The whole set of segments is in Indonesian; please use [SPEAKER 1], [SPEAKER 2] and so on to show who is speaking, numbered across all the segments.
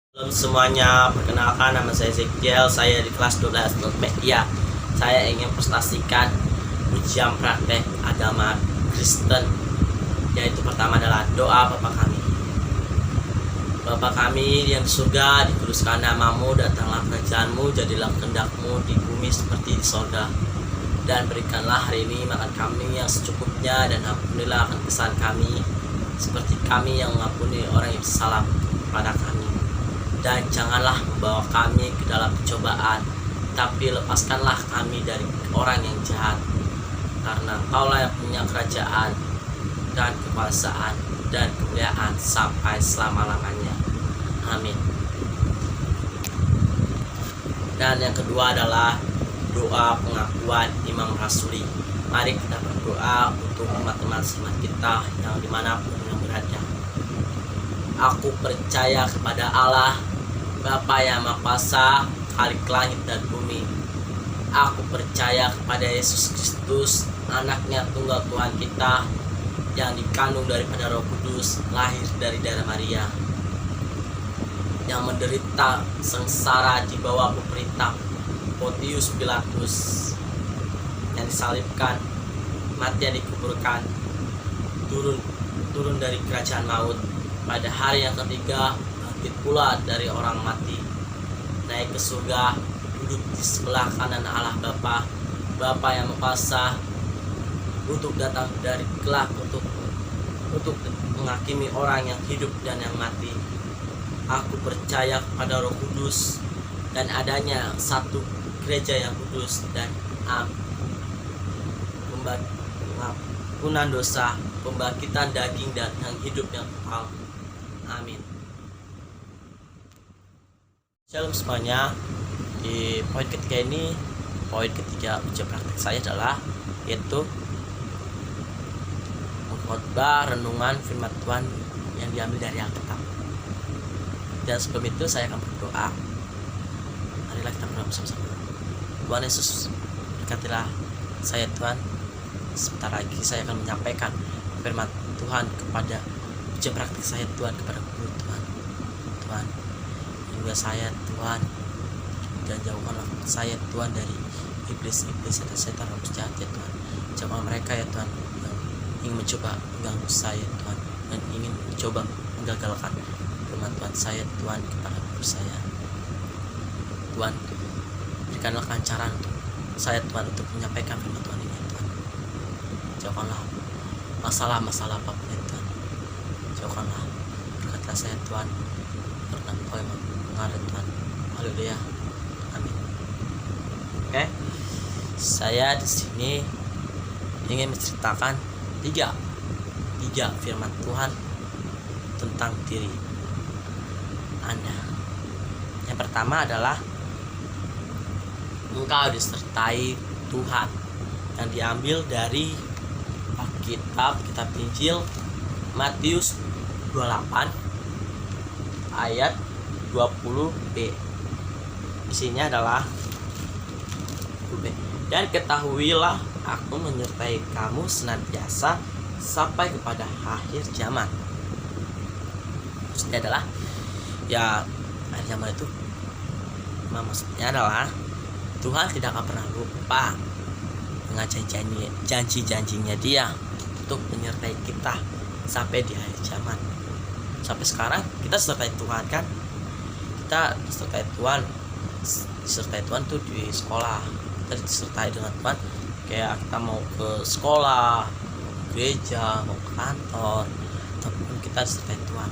[SPEAKER 1] Halo semuanya, perkenalkan nama saya Ezekiel, saya di kelas 12 Media. Saya ingin prestasikan ujian praktek agama Kristen, yaitu pertama adalah doa Bapa kami. Bapa kami yang di surga, dikuduskan namamu, datanglah kerajaanmu, jadilah kehendakmu di bumi seperti di sorga. Dan berikanlah hari ini makan kami yang secukupnya, dan ampunilah akan kesalahan kami, seperti kami yang mengampuni orang yang bersalah kepada kami. Dan janganlah membawa kami ke dalam pencobaan, tapi lepaskanlah kami dari orang yang jahat. Karena Engkaulah yang punya kerajaan dan kekuasaan dan kemuliaan sampai selama-lamanya. Amin. Dan yang kedua adalah doa pengakuan Imam Rasuli. Mari kita berdoa untuk teman-teman seiman kita yang dimanapun yang berada. Aku percaya kepada Allah, Bapa yang Maha Kuasa, Khalik langit dan bumi. Aku percaya kepada Yesus Kristus, anaknya tunggal Tuhan kita, yang dikandung daripada Roh Kudus, lahir dari darah Maria, yang menderita sengsara di bawah pemerintah Pontius Pilatus, yang disalibkan, mati dan dikuburkan, turun dari kerajaan maut, pada hari yang ketiga bangkit pula dari orang mati, naik ke surga, duduk di sebelah kanan Allah Bapa yang Maha Kuasa, untuk datang dari kelak untuk menghakimi orang yang hidup dan yang mati. Aku percaya kepada Roh Kudus dan adanya satu gereja yang kudus dan pengampunan dosa, pembangkitan daging dan yang hidup yang kekal. Amin. Shalom semuanya. Di poin ketiga ini, poin ketiga ujian praktek saya adalah yaitu mengkhotbah renungan firman Tuhan yang diambil dari Alkitab. Dan sebelum itu saya akan berdoa. Marilah kita berdoa bersama-sama. Tuhan Yesus, berkatilah saya Tuhan. Sebentar lagi saya akan menyampaikan firman Tuhan kepada ujian praktek saya Tuhan, kepada guru Tuhan. Tuhan, juga saya Tuhan, dan jauhkanlah saya Tuhan dari iblis atau setan roh jahat ya Tuhan. Jauhkan mereka ya Tuhan yang ingin mencoba mengganggu saya Tuhan, dan ingin mencoba menggagalkan firman Tuhan saya Tuhan kepada guru saya. Tuhan, berikanlah kelancaran untuk saya Tuhan untuk menyampaikan firman Tuhan ini Tuhan. Jauhkanlah masalah-masalah apapun ya Tuhan. Jauhkanlah, berkatlah saya Tuhan, karena Engkau yang mengalir Tuhan. Haleluya. Amin. Oke. Saya di sini ingin menceritakan tiga firman Tuhan tentang diri Anda. Yang pertama adalah engkau disertai Tuhan, yang diambil dari kitab Injil Matius 28 ayat 20b. Isinya adalah dan ketahuilah aku menyertai kamu senantiasa sampai kepada akhir zaman. Maksudnya adalah ya akhir zaman itu maksudnya adalah Tuhan tidak akan pernah lupa dengan janji-janjinya Dia untuk menyertai kita sampai di akhir zaman. Sampai sekarang kita disertai Tuhan kan? Kita disertai Tuhan tuh di sekolah. Kita disertai dengan Tuhan kayak kita mau ke sekolah, gereja, mau ke kantor, ataupun kita disertai Tuhan.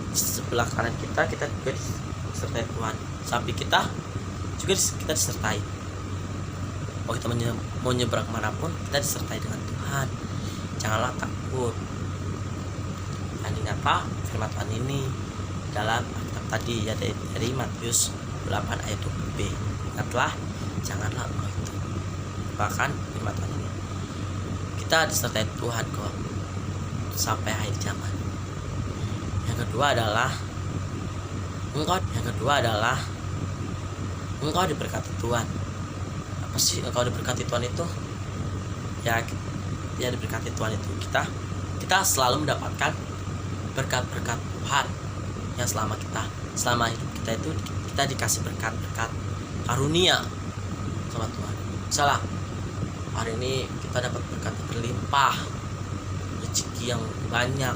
[SPEAKER 1] Di sebelah kanan kita juga disertai Tuhan. Samping kita juga kita disertai. Kalau kita mau nyebrang kemanapun, kita disertai dengan Tuhan. Janganlah takut. Dan ingatlah firman Tuhan ini dalam Alkitab tadi ya, dari Matius 8 ayat 20b. Ingatlah, janganlah engkau itu. Bahkan firman Tuhan ini, kita disertai Tuhan kok sampai akhir zaman. Yang kedua adalah engkau diberkati Tuhan. Apa sih engkau diberkati Tuhan itu? Ya diberkati Tuhan itu kita selalu mendapatkan berkat-berkat Tuhan. yang selama hidup kita itu kita dikasih berkat-berkat karunia sama Tuhan. Misalnya hari ini kita dapat berkat berlimpah, rezeki yang banyak,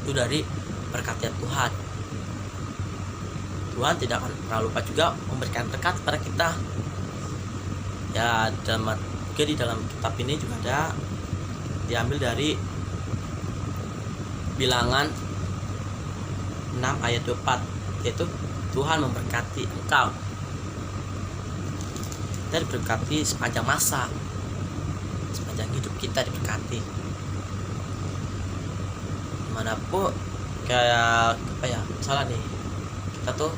[SPEAKER 1] itu dari berkatnya Tuhan. Tuhan tidak akan pernah lupa juga memberikan berkat pada kita. Ya, di dalam kitab ini juga ada diambil dari Bilangan 6 ayat 24, yaitu Tuhan memberkati engkau. Kita diberkati sepanjang masa, sepanjang hidup kita diberkati. Dimanapun kayak apa ya, salah nih, kita tuh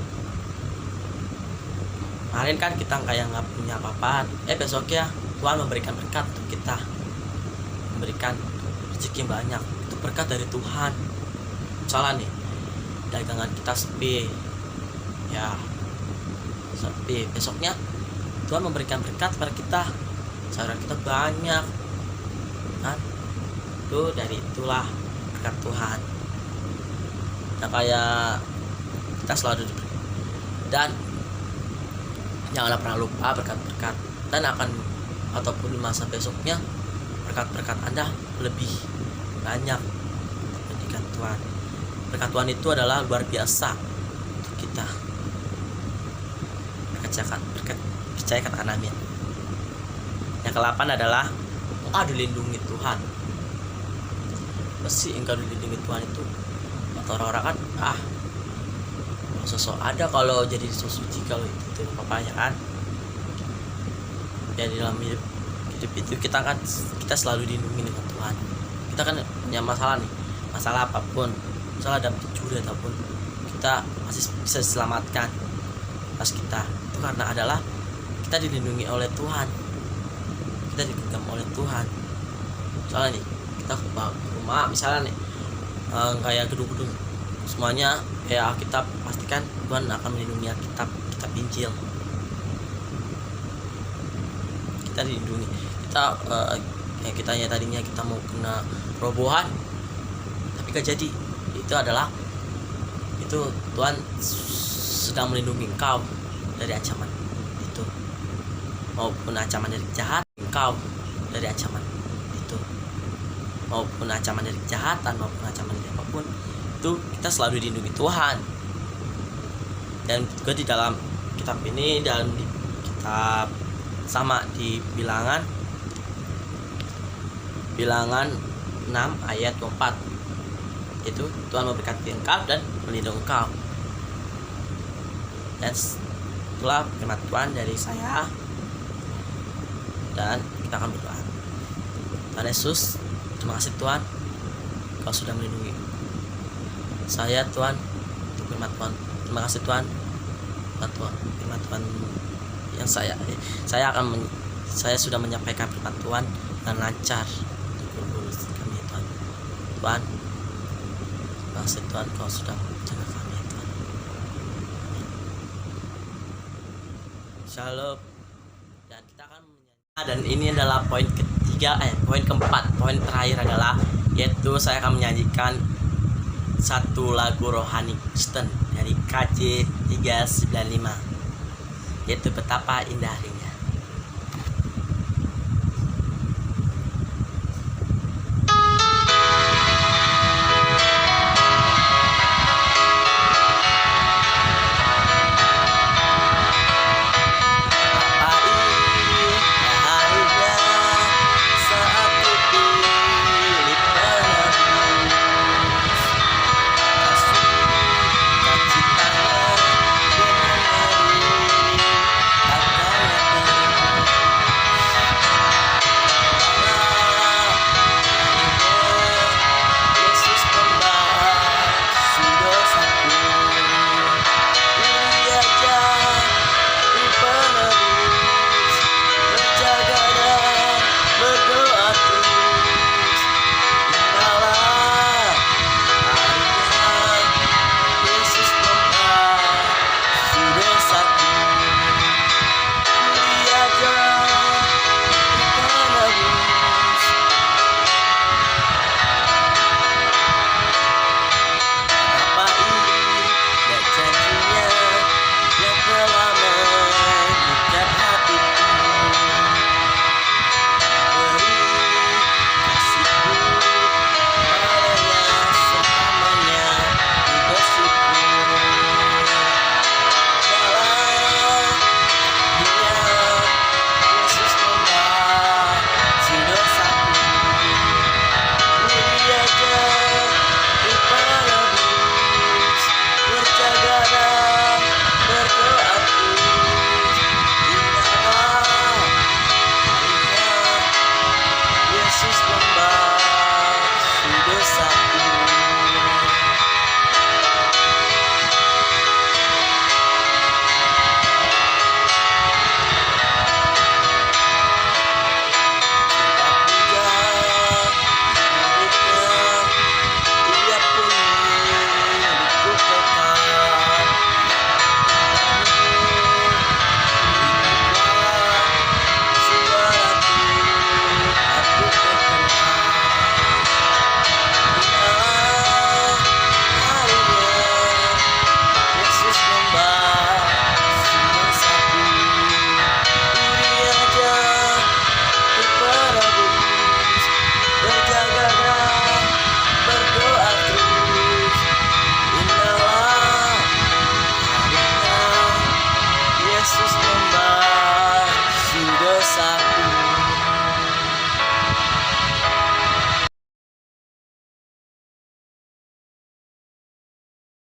[SPEAKER 1] kemarin kan kita kayak nggak punya apa-apa, besoknya Tuhan memberikan berkat untuk kita, memberikan rezeki yang banyak. Itu berkat dari Tuhan. Salah nih, dagangan kita sepi, ya sepi, besoknya Tuhan memberikan berkat pada kita, sayuran kita banyak kan. Itu dari itulah berkat Tuhan. Nah, kayak kita selalu dan janganlah pernah lupa berkat-berkat, dan akan ataupun di masa besoknya berkat-berkat Anda lebih banyak dibandingkan Tuhan. Berkat Tuhan itu adalah luar biasa untuk kita. Percaya katakan amin. Yang ke-8 adalah engkau dilindungi Tuhan. Pasti engkau dilindungi Tuhan itu kata orang-orang kan, sosok ada kalau jadi sosok suci, kalau itu apa ya kan. Ya, di dalam hidup itu kita selalu dilindungi dengan Tuhan. Kita kan punya masalah nih, masalah apapun, masalah ada pencuri ataupun, kita masih bisa diselamatkan pas kita itu karena adalah kita dilindungi oleh Tuhan, kita digenggam oleh Tuhan. Misalnya nih, kita ke rumah misalnya nih, kayak gedung-gedung semuanya ya, kita pastikan Tuhan akan melindungi kitab Injil. Kita dilindungi. Kitanya tadinya kita mau kena robohan tapi gak jadi, itu Tuhan sedang melindungi engkau dari ancaman itu, maupun ancaman dari jahat, engkau dari ancaman itu, maupun ancaman dari kejahatan, maupun ancaman dari apapun, itu kita selalu dilindungi Tuhan. Dan juga di dalam kitab ini, dalam kitab sama di Bilangan 6 ayat 24, itu Tuhan memberkati engkau dan melindungi engkau. Dan itulah firman Tuhan dari saya, dan kita akan berdoa. Tuhan Yesus, terima kasih Tuhan, Kau sudah melindungi saya Tuhan, untuk firman Tuhan. Terima kasih Tuhan, firman Tuhan yang saya sudah menyampaikan firman Tuhan dengan lancar untuk lurus kami Tuhan. Tuhan, terima kasih Tuhan, Kau sudah menjaga kami Tuhan. Shalom. Dan kita akan menyanyi. Dan ini adalah poin keempat, poin terakhir adalah, yaitu saya akan menyanyikan satu lagu rohani Kristen dari KJ 395, yaitu Betapa Indah Ringan.